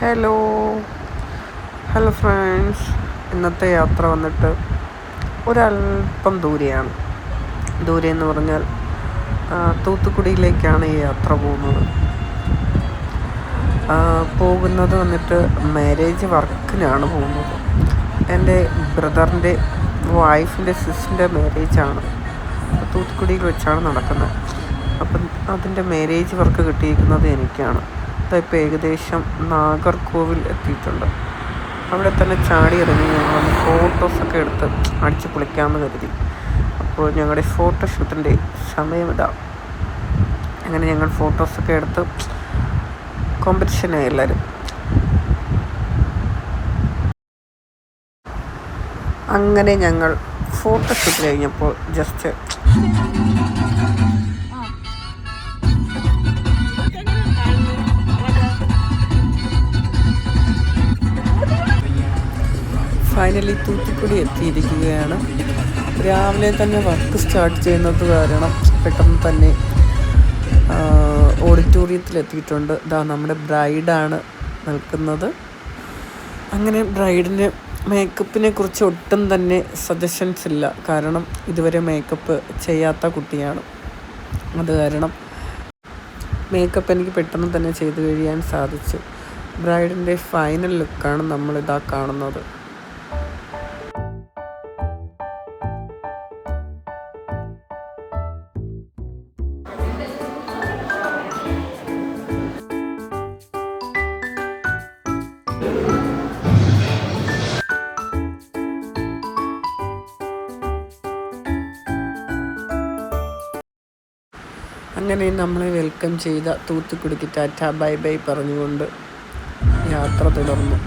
Hello hello friends. ഇന്നത്തെ യാത്ര വന്നിട്ട് ഒരല്പം ദൂരെയാണ്. ദൂരെ എന്ന് പറഞ്ഞാൽ തൂത്തുക്കുടിയിലേക്കാണ് ഈ യാത്ര പോകുന്നത് വന്നിട്ട് മാരേജ് വർക്കിനാണ് പോകുന്നത്. എൻ്റെ ബ്രദറിൻ്റെ വൈഫിൻ്റെ സിസ്റ്ററിൻ്റെ മാരേജാണ്. തൂത്തുക്കുടിയിൽ വെച്ചാണ് നടക്കുന്നത്. അപ്പം അതിൻ്റെ മാരേജ് വർക്ക് കിട്ടിയിരിക്കുന്നത് എനിക്കാണ്. ഇപ്പോൾ ഏകദേശം നാഗർകോവിൽ എത്തിയിട്ടുണ്ട്. അവിടെ തന്നെ ചാടി ഇറങ്ങി ഞങ്ങൾ ഫോട്ടോസൊക്കെ എടുത്ത് അടിച്ച് പൊളിക്കാമെന്ന് കരുതി. അപ്പോൾ ഞങ്ങളുടെ ഫോട്ടോഷൂട്ടിൻ്റെ സമയമിതാ. അങ്ങനെ ഞങ്ങൾ ഫോട്ടോസൊക്കെ എടുത്ത് കോമ്പറ്റീഷനായി എല്ലാവരും. അങ്ങനെ ഞങ്ങൾ ഫോട്ടോഷൂട്ട് കഴിഞ്ഞപ്പോൾ ജസ്റ്റ് ഫൈനലി തൂത്തുക്കുടി എത്തിയിരിക്കുകയാണ്. രാവിലെ തന്നെ വർക്ക് സ്റ്റാർട്ട് ചെയ്യുന്നത് കാരണം പെട്ടെന്ന് തന്നെ ഓഡിറ്റോറിയത്തിലെത്തിയിട്ടുണ്ട്. ഇതാ നമ്മുടെ ബ്രൈഡാണ് നിൽക്കുന്നത്. അങ്ങനെ ബ്രൈഡിന് മേക്കപ്പിനെ കുറിച്ച് ഒട്ടും തന്നെ സജഷൻസ് ഇല്ല. കാരണം ഇതുവരെ മേക്കപ്പ് ചെയ്യാത്ത കുട്ടിയാണ്. അത് കാരണം മേക്കപ്പ് എനിക്ക് പെട്ടെന്ന് തന്നെ ചെയ്തു കഴിയാൻ സാധിച്ചു. ബ്രൈഡിൻ്റെ ഫൈനൽ ലുക്കാണ് നമ്മളിതാ കാണുന്നത്. അങ്ങനെ നമ്മളെ വെൽക്കം ചെയ്ത തൂത്തുക്കുടിക്ക് ടാറ്റ ബൈ ബൈ പറഞ്ഞുകൊണ്ട് യാത്ര തുടർന്നു.